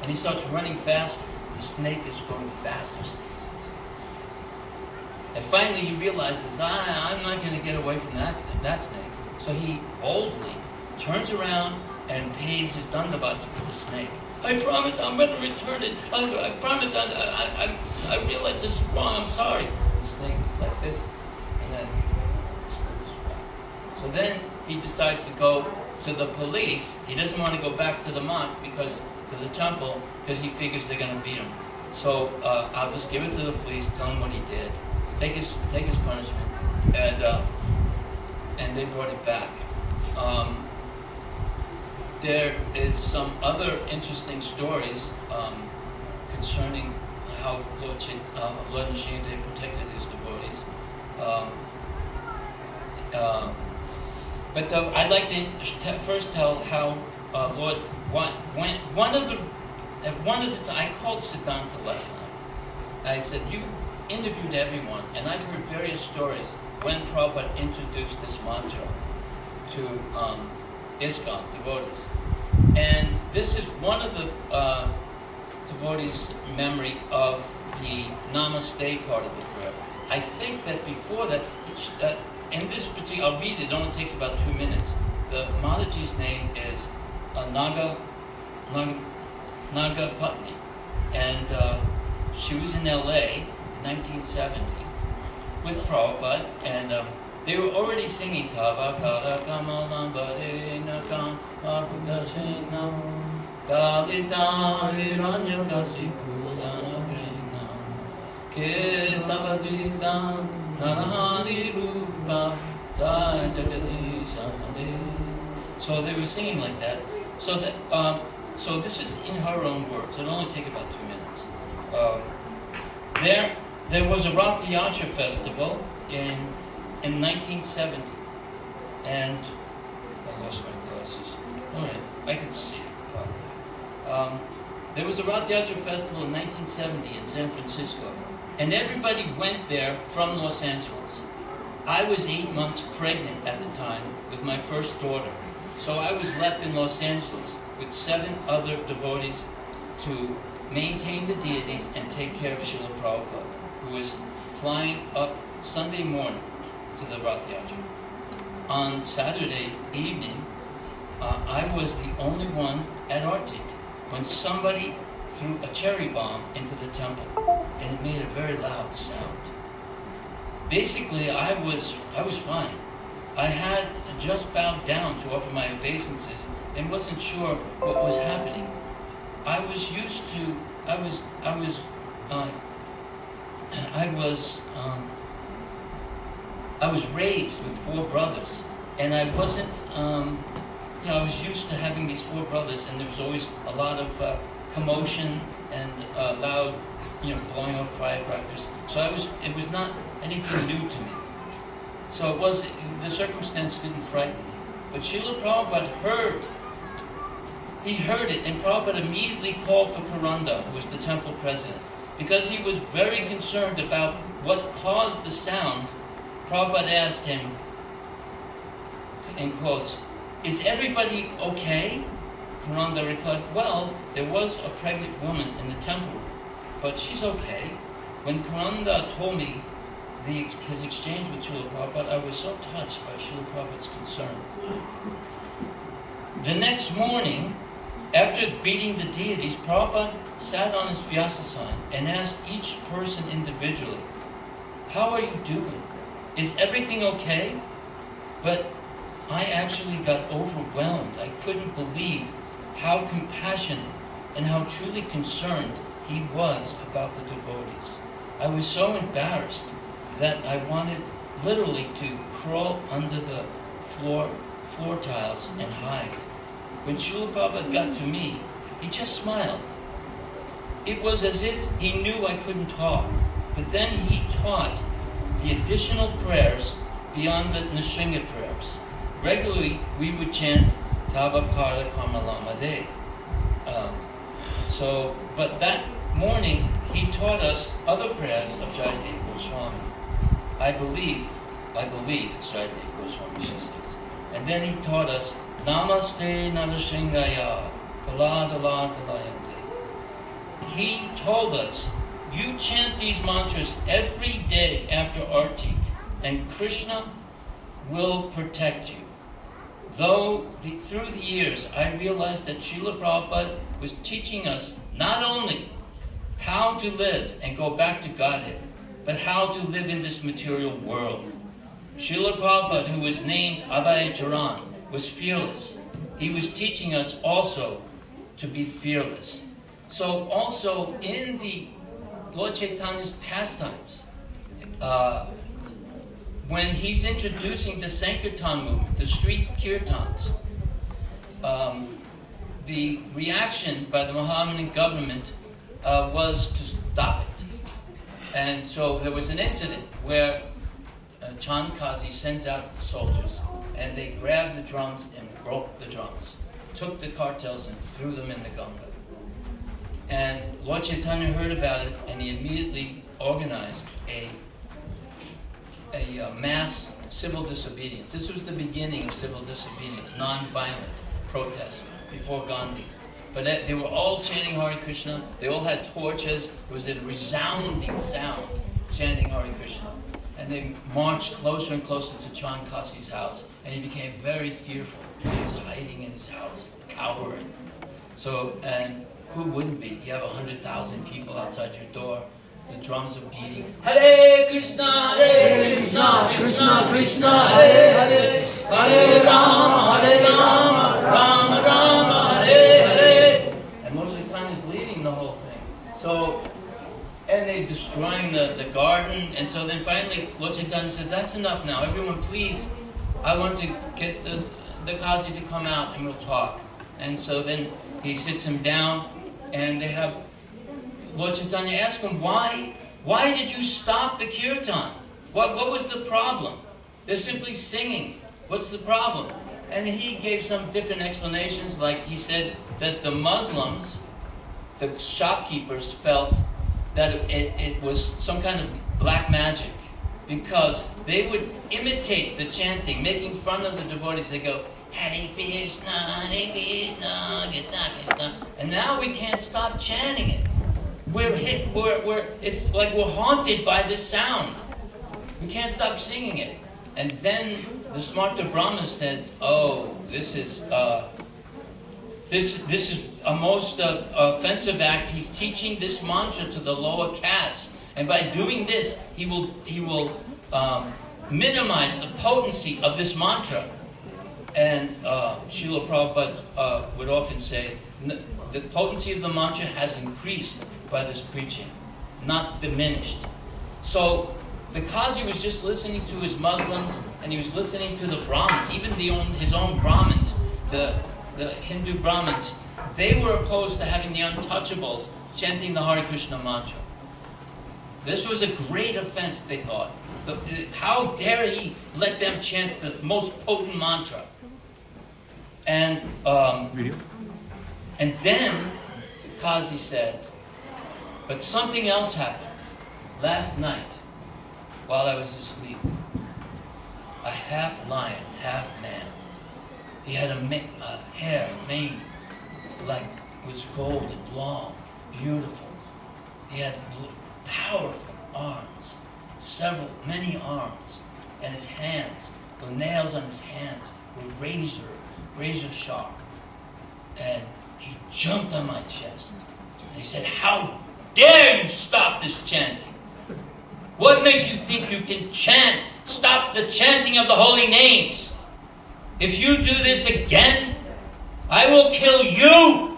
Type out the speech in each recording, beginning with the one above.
And he starts running faster. The snake is going faster. And finally he realizes, I'm not going to get away from that snake. So he boldly turns around and pays his dandavats to the snake. I promise I'm going to return it. I promise I realize it's wrong. I'm sorry. The snake like this, and then so then he decides to go to the police. He doesn't want to go back to the monk to the temple, because he figures they're going to beat him. So I'll just give it to the police, tell him what he did, take his punishment, and they brought it back. There is some other interesting stories concerning how Lord Nrsimhadev protected his devotees. But I'd like to first tell how Lord I called Siddhanta last night. I said, you interviewed everyone, and I've heard various stories when Prabhupada introduced this mantra to ISKCON devotees. And this is one of the devotees' memory of the Namaste part of the prayer. I think that before that, in this particular, I'll read it, it only takes about 2 minutes. The Mataji's name is Naga Patni, and she was in LA in 1970 with Prabhupada, and they were already singing Tava Kara Kamalam Barenakam Abudashinam Dalita Hiranya Kasipu Danaprenam Ke Sabadidam Narahani Rupa Jai Jagadishamade. So they were singing like that. So this is in her own words. It'll only take about 2 minutes. There was a Rath Yatra festival in 1970, and I lost my glasses. All right, I can see it. There was a Rath Yatra festival in 1970 in San Francisco, and everybody went there from Los Angeles. I was 8 months pregnant at the time with my first daughter, so I was left in Los Angeles with 7 other devotees to maintain the deities and take care of Srila Prabhupada, who was flying up Sunday morning to the Rath Yatra. On Saturday evening, I was the only one at Artik when somebody threw a cherry bomb into the temple, and it made a very loud sound. Basically, I was fine. I had just bowed down to offer my obeisances and wasn't sure what was happening. I was raised with 4 brothers, and I wasn't, I was used to having these 4 brothers, and there was always a lot of commotion and loud, blowing off firecrackers. So it was not anything new to me. So the circumstance didn't frighten me. But Srila Prabhupada heard it, and Prabhupada immediately called for Karanda, who was the temple president. Because he was very concerned about what caused the sound, Prabhupada asked him, in quotes, "Is everybody okay?" Karanda replied, "Well, there was a pregnant woman in the temple, but she's okay." When Karanda told me his exchange with Srila Prabhupada, I was so touched by Srila Prabhupada's concern. The next morning, after greeting the deities, Prabhupada sat on his Vyasasana and asked each person individually, "How are you doing? Is everything okay?" But I actually got overwhelmed. I couldn't believe how compassionate and how truly concerned he was about the devotees. I was so embarrassed that I wanted literally to crawl under the floor tiles and hide. When Srila Prabhupada got to me, he just smiled. It was as if he knew I couldn't talk, but then he taught the additional prayers beyond the Nrsimha prayers. Regularly, we would chant Tavakara Kamalamade. But that morning, he taught us other prayers of Jayadev Goswami. I believe it's Jayadev Goswami, she says. And then he taught us Namaste Narasingaya Paladala Dalayante. he told us, you chant these mantras every day after Artik, and Krishna will protect you. Through the years, I realized that Srila Prabhupada was teaching us not only how to live and go back to Godhead, but how to live in this material world. Srila Prabhupada, who was named Abhay Charan, was fearless. He was teaching us also to be fearless. So also in the Lord Chaitanya's pastimes, when he's introducing the Sankirtan movement, the street kirtans, the reaction by the Mohammedan government was to stop it. And so there was an incident where Chand Kazi sends out the soldiers, and they grabbed the drums and broke the drums, took the cartels and threw them in the Ganga. And Lord Chaitanya heard about it, and he immediately organized a mass civil disobedience. This was the beginning of civil disobedience, non-violent protest before Gandhi. But they were all chanting Hare Krishna. They all had torches. It was a resounding sound chanting Hare Krishna. And they marched closer and closer to Chand Kazi's house, and he became very fearful. He was hiding in his house, cowering. So, and who wouldn't be? You have 100,000 people outside your door. The drums are beating. Hare Krishna, Krishna Krishna, Hare Hare, Hare Rama, Rama Rama, Hare Hare. And Lord Chaitanya is leading the whole thing. So, and they're destroying the garden. And so then finally, Lord Chaitanya says, that's enough now. Everyone, please, I want to get the Kazi to come out and we'll talk. And so then he sits him down, and they have Lord Chaitanya asked him, why did you stop the kirtan? What was the problem? They're simply singing. What's the problem? And he gave some different explanations, like he said that the Muslims, the shopkeepers, felt that it was some kind of black magic, because they would imitate the chanting, making fun of the devotees. They go, Hare Krishna, Krishna Krishna. And now we can't stop chanting it. It's like we're haunted by this sound. We can't stop singing it. And then the Smarta Brahma said, oh, this is a most offensive act. He's teaching this mantra to the lower castes. And by doing this, he will minimize the potency of this mantra. And Srila Prabhupada would often say, the potency of the mantra has increased by this preaching, not diminished. So the Qazi was just listening to his Muslims, and he was listening to the Brahmins, even his own Brahmins, the Hindu Brahmins. They were opposed to having the untouchables chanting the Hare Krishna mantra. This was a great offense, they thought. How dare he let them chant the most potent mantra? And then the Qazi said, but something else happened. Last night, while I was asleep, a half lion, half man. He had a hair, mane, like it was golden, long, beautiful. He had powerful arms, many arms, and his hands, the nails on his hands were razor sharp. And he jumped on my chest, and he said, how dare you stop this chanting? What makes you think you can chant? Stop the chanting of the holy names. If you do this again, I will kill you,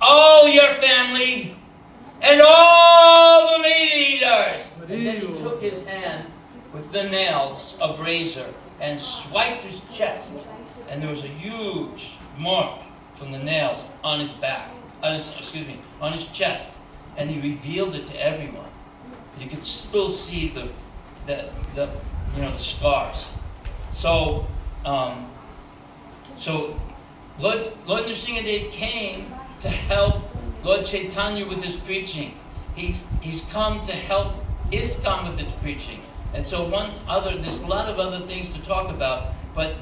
all your family, and all the meat eaters. And then he took his hand with the nails of razor and swiped his chest. And there was a huge mark from the nails on his back, on his chest. And he revealed it to everyone. You could still see the scars. So Lord Nrsingadev came to help Lord Chaitanya with his preaching. He's come to help ISKCON with its preaching. And so there's a lot of other things to talk about, but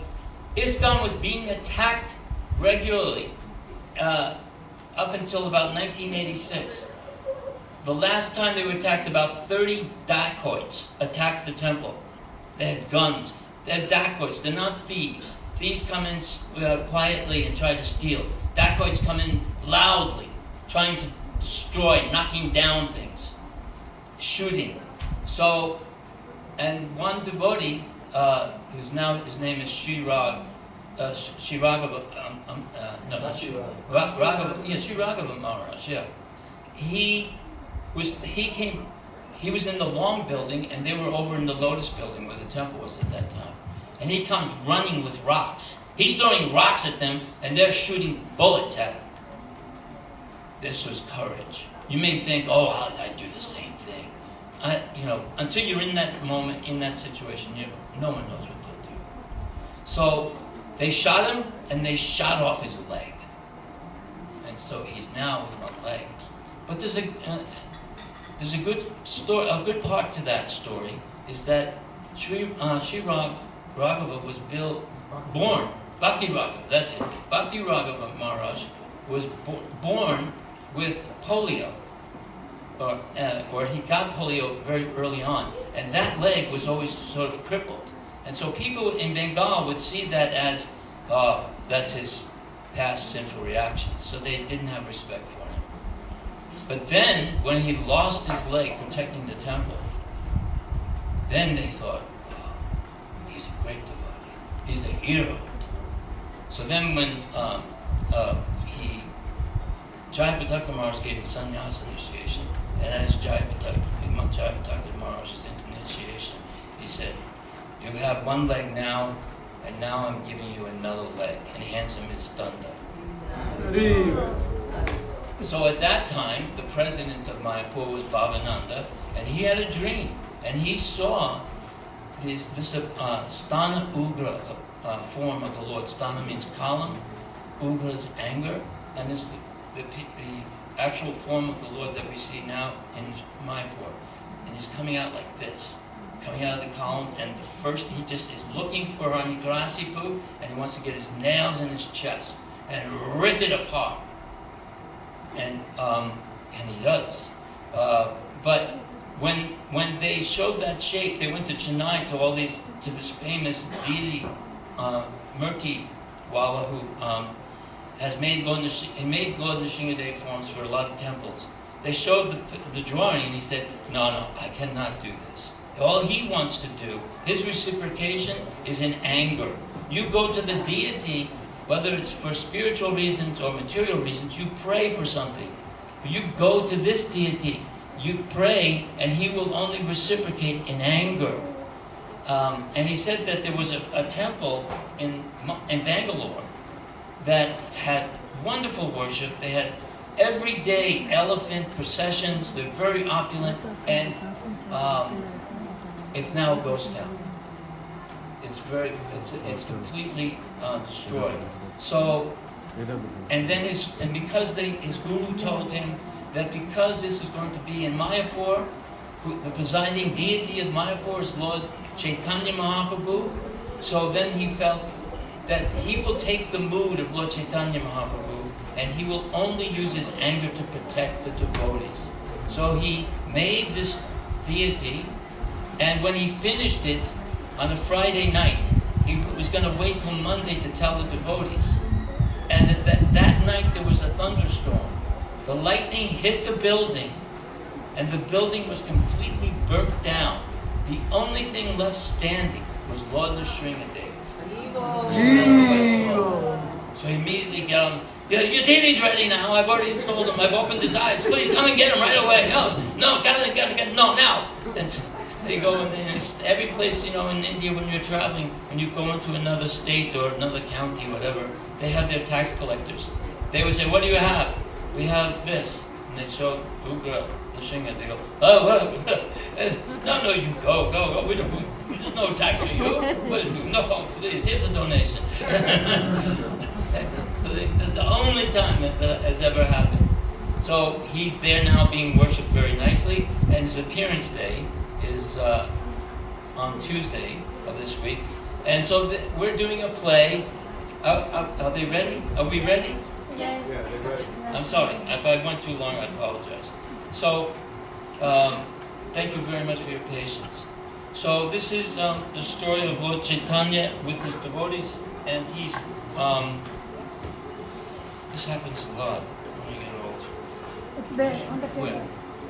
ISKCON was being attacked regularly. up until about 1986. The last time they were attacked, about 30 dacoits attacked the temple. They had guns. They're dacoits. They're not thieves. Thieves come in quietly and try to steal. Dacoits come in loudly, trying to destroy, knocking down things, shooting. So, and one devotee, who's now, his name is Sri Raghava, Sri Raghava Maharaj, yeah. He was in the long building, and they were over in the Lotus building where the temple was at that time. And he comes running with rocks. He's throwing rocks at them, and they're shooting bullets at him. This was courage. You may think, oh, I'd do the same thing. Until you're in that moment, in that situation, no one knows what they'll do. So they shot him, and they shot off his leg. And so he's now with one leg. But there's a good story. A good part to that story is that Sri Raghava was born. Bhakti Raghava, that's it. Bhakti Raghava Maharaj was born with polio, or he got polio very early on, and that leg was always sort of crippled. And so people in Bengal would see that as, that's his past sinful reactions. So they didn't have respect for him. But then, when he lost his leg protecting the temple, then they thought, wow, he's a great devotee. He's a hero. So then when Jayapataka Maharaj gave the sannyasa initiation, and as Jayapataka Maharaj's initiation, he said, you have one leg now, and now I'm giving you another leg. And he hands him his danda. So at that time, the president of Mayapur was Bhavananda, and he had a dream. And he saw this Sthana Ugra form of the Lord. Sthana means column, Ugra is anger, and it's the actual form of the Lord that we see now in Mayapur. And he's coming out like this, coming out of the column, and the first, he just is looking for Anigrasipu, and he wants to get his nails in his chest and rip it apart. And he does. But when they showed that shape, they went to Chennai to this famous deity, Murti Wala, who has made Lord Nrsingadev forms for a lot of temples. They showed the drawing, and he said, no, I cannot do this. All he wants to do, his reciprocation, is in anger. You go to the deity, whether it's for spiritual reasons or material reasons, you pray for something. You go to this deity, you pray, and he will only reciprocate in anger. And he said that there was a temple in Bangalore that had wonderful worship. They had everyday elephant processions. They're very opulent, and it's now a ghost town. It's completely destroyed. So, and then because his guru told him that because this is going to be in Mayapur, the presiding deity of Mayapur is Lord Chaitanya Mahaprabhu. So then he felt that he will take the mood of Lord Chaitanya Mahaprabhu, and he will only use his anger to protect the devotees. So he made this deity, and when he finished it on a Friday night, he was going to wait till Monday to tell the devotees. And that night there was a thunderstorm. The lightning hit the building, and the building was completely burnt down. The only thing left standing was Lord Nrsingadev. So he immediately got on. Your deity's ready now. I've already told him. I've opened his eyes. Please come and get him right away. No, gotta get, no, now. And so they go, and every place, in India when you're traveling, when you go into another state or another county, whatever, they have their tax collectors. They would say, what do you have? We have this. And they show Ugra, Nrsinga. They go, no, you go. There's no tax for you. No, please, here's a donation. So that's the only time that has ever happened. So he's there now being worshipped very nicely, and his appearance day is on Tuesday of this week. And so we're doing a play. Are they ready? Are we ready? Yes. Yeah, they're ready. I'm sorry, if I went too long, I apologize. So, thank you very much for your patience. So this is the story of Lord Chaitanya with his devotees, and he's, this happens a lot when you get old. It's there on the table. Where?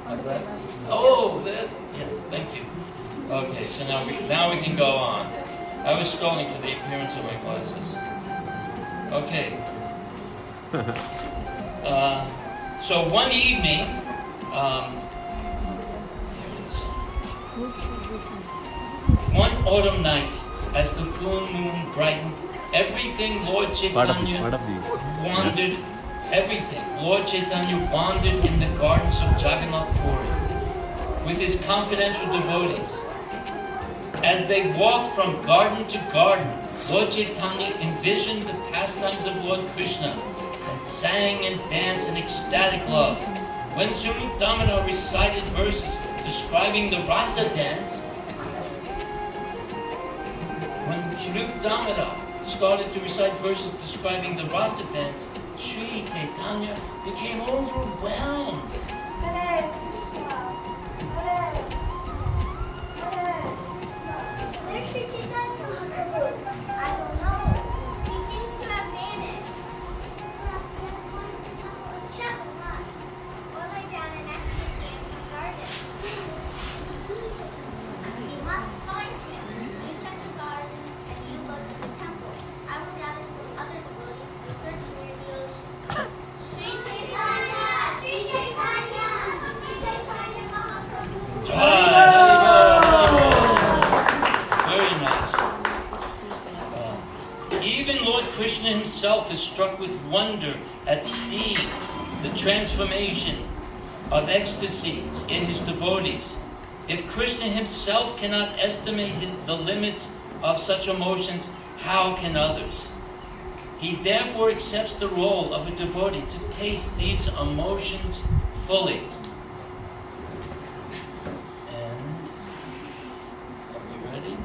On the table. Oh, that, yes, thank you. Okay, so now we can go on. I was scrolling for the appearance of my glasses. Okay. So one evening, one autumn night, as the full moon brightened, everything Lord Chaitanya wandered. Everything Lord Chaitanya wandered in the gardens of Jagannath Puri with his confidential devotees. As they walked from garden to garden, Lord Chaitanya envisioned the pastimes of Lord Krishna and sang and danced in ecstatic love. When Swarup Damodar recited verses describing the rasa dance, when Swarup Damodar started to recite verses describing the rasa dance, Sri Chaitanya became overwhelmed. Hare Krishna, Hare Krishna, Hare Krishna. Where's Sri Chaitanya Mahaprabhu? I don't know. He seems to have vanished. Perhaps he has gone to the temple of Jagannath, or lay down in ecstasy in some garden. We must find him. You check the gardens and you go to the temple. I will gather some other devotees and search near the ocean. Sri Chaitanya! Sri Chaitanya! Sri Chaitanya Mahaprabhu! Very nice. Even Lord Krishna himself is struck with wonder at seeing the transformation of ecstasy in his devotees. If Krishna himself cannot estimate the limits of such emotions, how can others? He therefore accepts the role of a devotee to taste these emotions fully. And are we ready?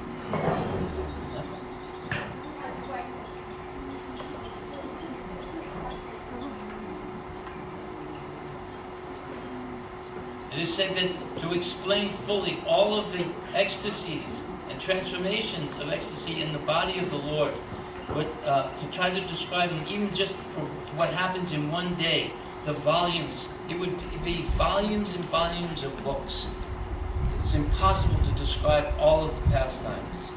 It is said that to explain fully all of the ecstasies and transformations of ecstasy in the body of the Lord, to try to describe them, even just for what happens in one day, the volumes, it would be volumes and volumes of books. It's impossible to describe all of the pastimes.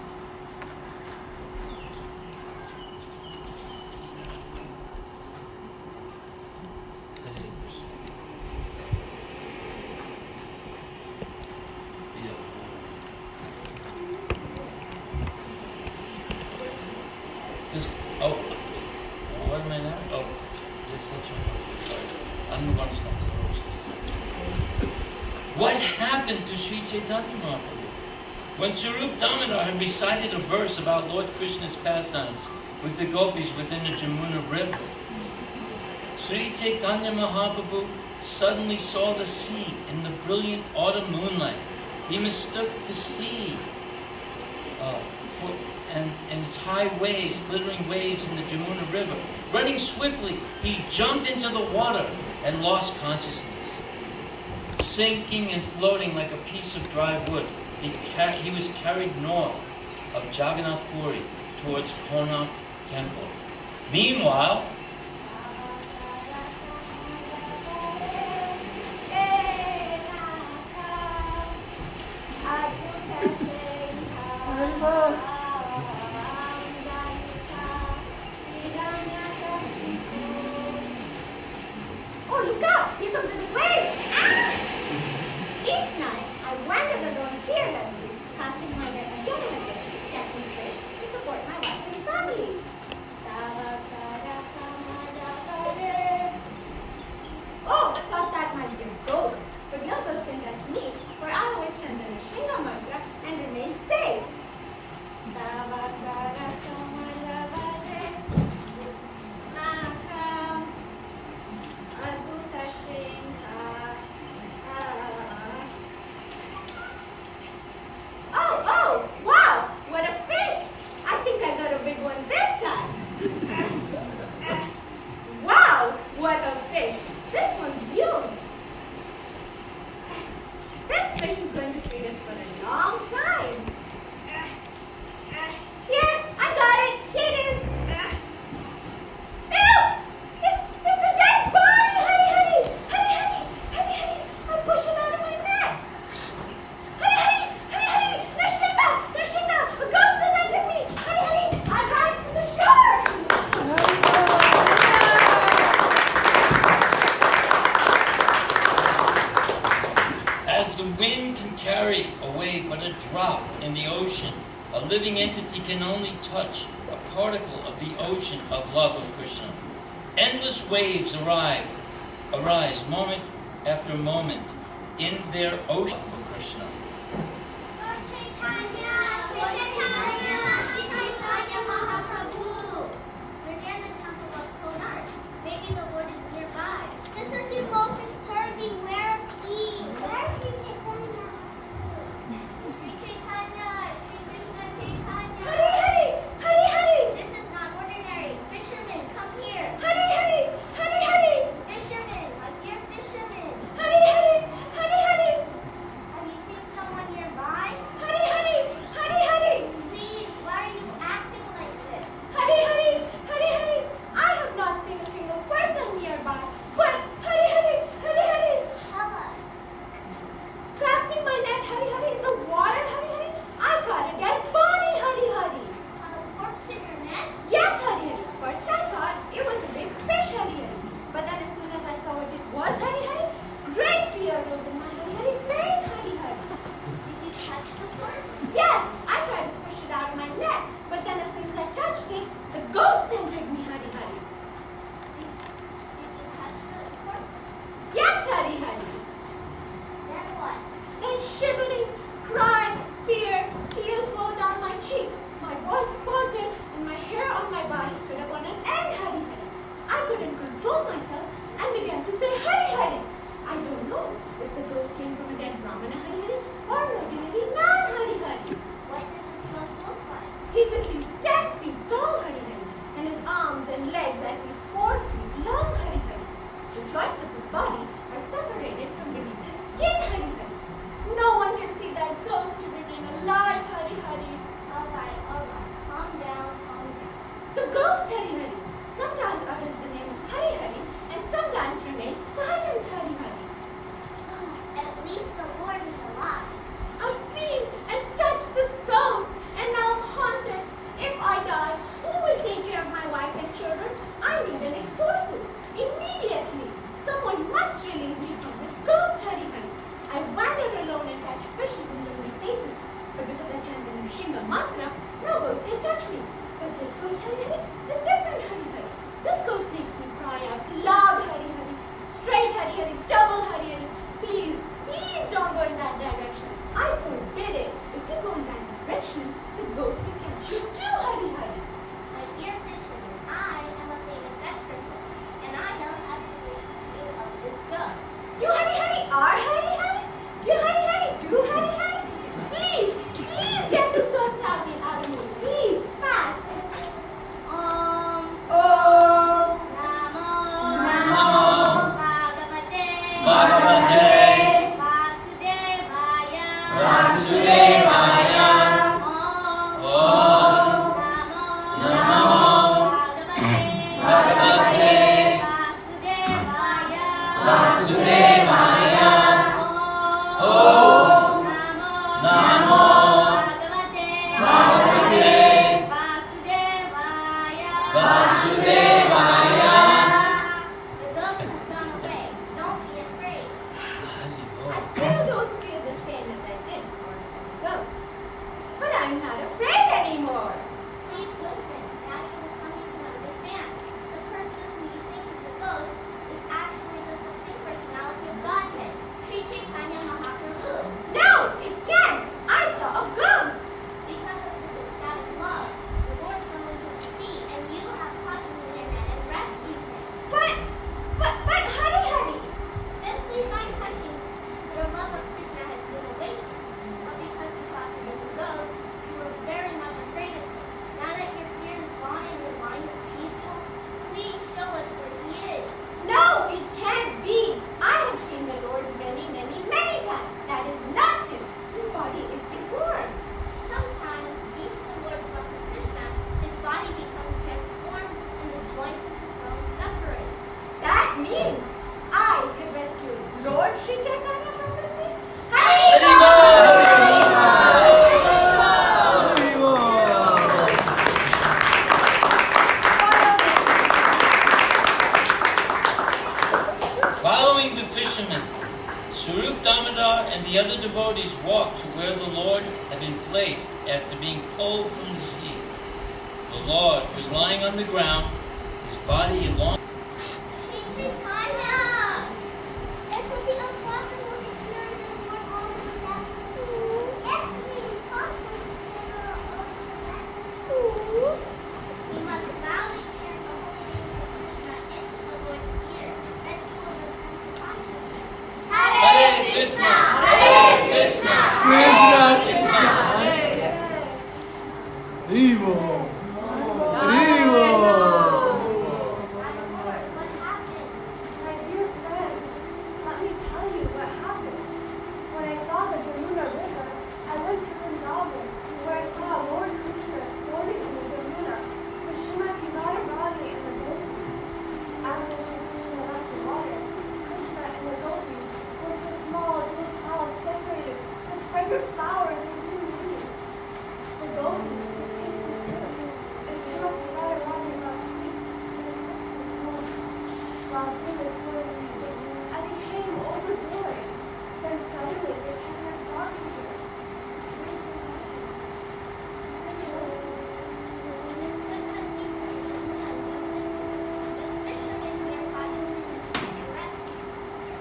Oh, what am I now? Oh, yes, that's right. Sorry. I'm the one who's not the roses. What happened to Sri Chaitanya Mahaprabhu? When Swarup Damodar had recited a verse about Lord Krishna's pastimes with the gopis within the Jamuna river, Sri Chaitanya Mahaprabhu suddenly saw the sea in the brilliant autumn moonlight. He mistook the sea and its high waves, glittering waves in the Jamuna river. Running swiftly, he jumped into the water and lost consciousness. Sinking and floating like a piece of dry wood, he was carried north of Jagannath Puri towards Konark Temple. Meanwhile, Oh, look out! Here comes a wave! Ah! Each night, I wandered alone fearlessly, casting my net again and again, catching fish to support my wife and family. Oh, I thought that might be a ghost, but no ghost can touch me, for I always chant the Nrsimha mantra and remain safe. drop in the ocean. A living entity can only touch a particle of the ocean of love of Krishna. Endless waves arise moment after moment in their ocean of Krishna. Lord Chaitanya, Sri Chaitanya, Sri Chaitanya Mahaprabhu. We're near the temple of Konar. Maybe the Lord is nearby. This is the most disturbing. Where is he? Where is Sri Chaitanya? Sri Chaitanya, Sri Krishna Chaitanya. Hurry, hurry, hurry, hurry. This is not ordinary. Fishermen, come here. Hurry, hurry, hurry, hurry. Fishermen, my dear fishermen. Hurry, hurry, hurry, hurry. Have you seen someone nearby? Hurry, hurry, hurry, hurry. Please, why are you acting like this? Hurry, hurry, hurry, hurry. I have not seen a single person nearby. But hurry, hurry, hurry, hurry. Tell us. Casting my net, hurry, hurry, in the water, hurry, hurry. I got a dead body, hurry, hurry. On a corpse in your net? Yes, hurry, hurry. First I thought it was a big fish, hurry, hurry. But then as soon as I saw what it was, hurry, hurry, great fear rose in my hurry, hurry, brain, hurry, hurry. Did you touch the corpse? Yes, I tried to push it out of my net. But then as soon as I touched it, the ghost entered me, hurry, hurry. Did you touch the corpse? Yes, hurry, hurry. Then what? Then shivering, crying, fear, tears rolled down my cheeks. My voice faltered and my hair on my body stood up on an end, hurry, hurry. I couldn't control myself and began to say, hurry, hurry. I don't know if the ghost came from a dead Brahmana, hurry, hurry, or an ordinary man, hurry, hurry. What does this ghost look like? He's at least 10 feet tall, hurry, hurry, and his arms and legs at least 4 feet long, hurry, hurry. The joints of his body are separated from beneath his skin, hurry, hurry. No one can see that ghost to remain alive, hurry, hurry. All right. Calm down. The ghost, hurry, hurry, sometimes utters the name of Hari Hari and sometimes remains silent, hurry, hurry. At least the Lord is alive. I've seen and touched this ghost, and now I'm haunted. If I die, who will take care of my wife and children? I need an exorcist immediately. Someone must release me from this ghost, hurry, hurry. I wander alone and catch fishes in lonely places, but because I chant the Nrsimha mantra, no ghost can touch me. But this ghost, hurry, hurry, is different, hurry, hurry. This ghost makes me cry out loud, hurry, hurry, straight, hurry, hurry, double, hurry, hurry. Please, please don't go in that direction. I forbid it. If you go in that direction, the ghost will catch you too, hurry, hurry. My dear fisherman, I am a famous exorcist, and I know how to rid you of this ghost. You hurry, hurry, are hurry, hurry. You hurry, hurry, do hurry, hurry. Please, please get this ghost out of me. Please, fast. Oh, Namo Bhagavate Vasudevaya. Vasudevaya. Om Namo Bhagavate Vasudevaya. Vasudevaya. Om Namo Bhagavate Bhagavate Vasudevaya. Vasudevaya. The ghost has gone away. Don't be afraid. I still don't feel the same as I did before I saw the ghost. But I'm not afraid anymore. Please listen. Now you will come to understand. The person who you think is a ghost is actually the Supreme Personality of Godhead, Sri Chaitanya Mahaprabhu. No, it can't. I saw a ghost. Because of his ecstatic love, the Lord fell into the sea, and you have caught him in your net and rescued him. But, hurry, hurry. Simply by touching, your love of Krishna has been awakened. But because you thought he was a ghost, you were very much afraid of him. Now that your fear is gone and your mind is peaceful, please show us where he is. No, it can't be. I have seen the Lord many, many, many times. That is not him. His body is deformed. Sometimes, due to the Lord's love for Krishna, his body becomes transformed and the joints of his bones separate. That means I have rescued Lord Sri Chaitanya from the sea. Following the fishermen, Swarup Damodar and the other devotees walked to where the Lord had been placed after being pulled from the sea. The Lord was lying on the ground, his body along. Chaitanya! It would be impossible to carry the Lord all the way back to school. Yes, it would be impossible to carry the Lord all the way back to school. We must loudly chant the holy names of Krishna into the Lord's ear, and he will return to consciousness. Hare Krishna! Hare Krishna! Krishna Krishna Hare What happened? My dear friend, let me tell you what happened. When I saw the Jamuna River, I went to Vrindavan, where I saw Lord Krishna floating in the Jamuna, with Srimati Radharani and the gopis. After Sri Krishna left the water, Krishna and the gopis went to a small little palace decorated with fragrant flowers and green leaves. The gopis were tasting good, and Srimati Radharani brought sweets to the home. While seeing this was music, I became overjoyed. Then suddenly the Chaitanyas brought me here. We mistook the secret of Jamuna and jumped into it. This fisherman here finally visited and rescued.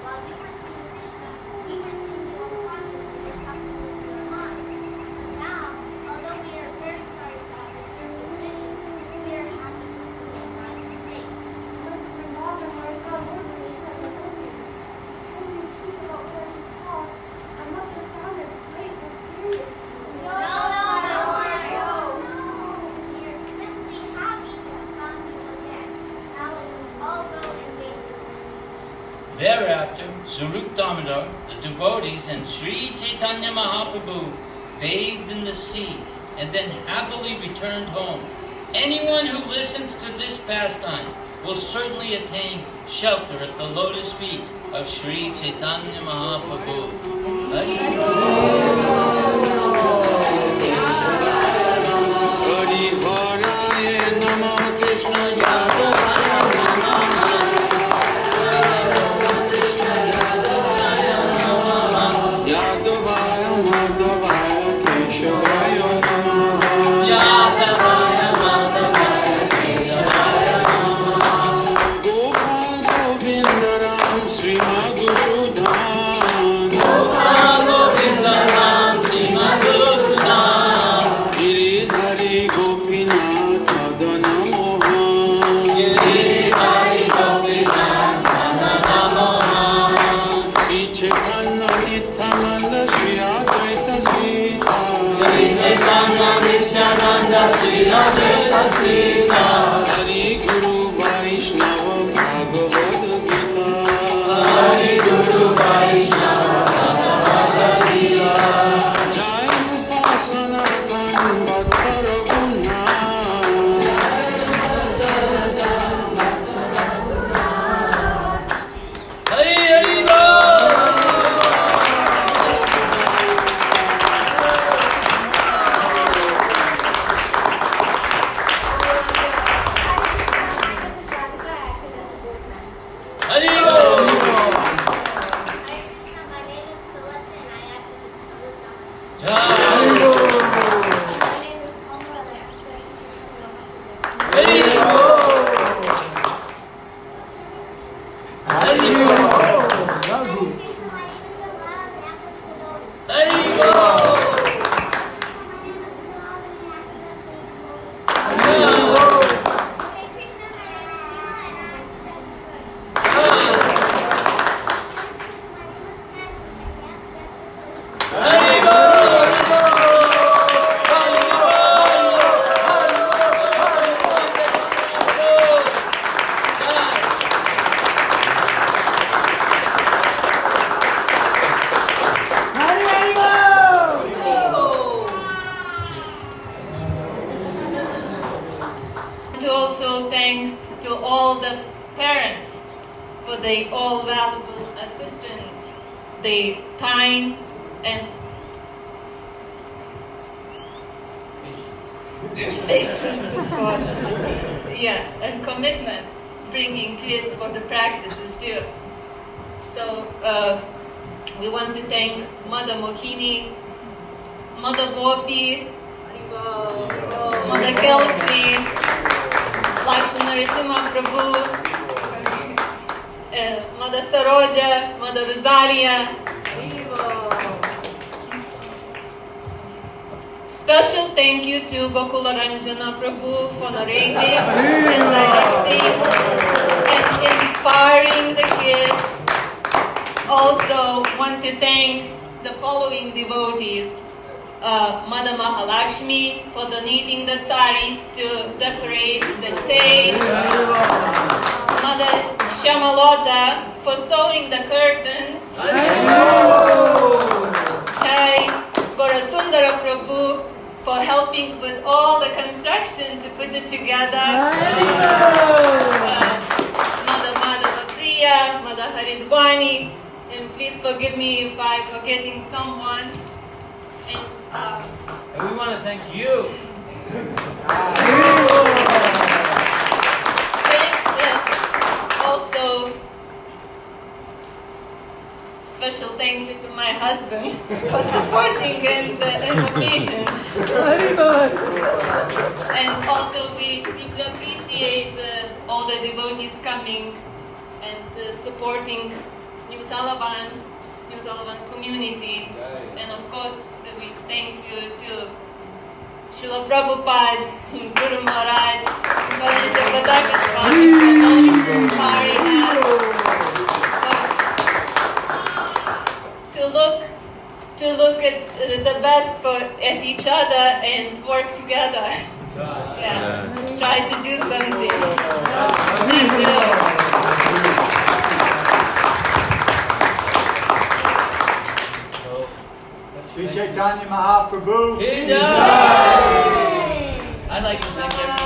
While you were seeing Krishna, we were seeing you unconsciously or something with your minds. Now, although we are very sorry for our disturbed vision, we are happy to see you alive and safe. I went to Vrindavan where I saw Lord Krishna and the gopis. Can you speak about what I saw? I must have sounded quite mysterious. No. We are simply happy to have found you again. Now let us all go and bathe in the sea. Thereafter, Swarup Damodar, the devotees, and Sri Chaitanya Mahaprabhu bathed in the sea and then happily returned home. Anyone who listens to this pastime will certainly attain shelter at the lotus feet of Sri Chaitanya Mahaprabhu. Hare Namah Krishna Jadavaya Yadavaya Madhavaya Keshavaya Namah Gopal Govinda Ram Sri Madhusudhan Giridhari Gopinath Madana Mohan Shri Chaitanya Nityananda Shri Advaita Sita Hari Guru Vaishnava Bhagavad Gita Jai Upasana Bhatta Hari Hari Bol! Hari Bol! Hare Krishna, my name is Tulasi and I act as Swarup Damodar. Jai! My name is Kamala and I act as Krishna. Hari Bol! Hari Bol! Hare Krishna, my name is Kamala and I act as Swarup. Hari Bol! My name is Kamala and I act as Swarup. Hari Bol! Hare Krishna, my name is Neela and I act as Swarup. Jai! Hare Krishna, my name is Ken and I act as Swarup. Hari Bol! To also thank to all the parents for the all valuable assistance, the time and patience, of course, and commitment, bringing kids for the practices too. So We want to thank Mother Mohini, Mother Gopi, Mother Kelsey, Lakshmana Narasimha Prabhu, Mother Saroja, Mother Rosalia. Special thank you to Gokula Ranjana Prabhu for narrating and directing and inspiring the kids. Also want to thank the following devotees. Mother Mahalakshmi for donating the saris to decorate the stage. Mother Shyamalota for sewing the curtains. Hey, Gorasundara Prabhu for helping with all the construction to put it together. Mother Madhava Priya, Mother Haridwani, and please forgive me if I'm forgetting someone. And we want to thank you. Also, special thank you to my husband for supporting in the invitation. And also we deeply appreciate all the devotees coming and supporting New Taliban community. And of course, we thank you to Srila Prabhupada, Guru Maharaj, Ganesha Pataka Swami for inspiring us to look at the best at each other and work together. Yeah, try to do something. Thank you. Chaitanya Mahaprabhu. I'd like to thank everyone.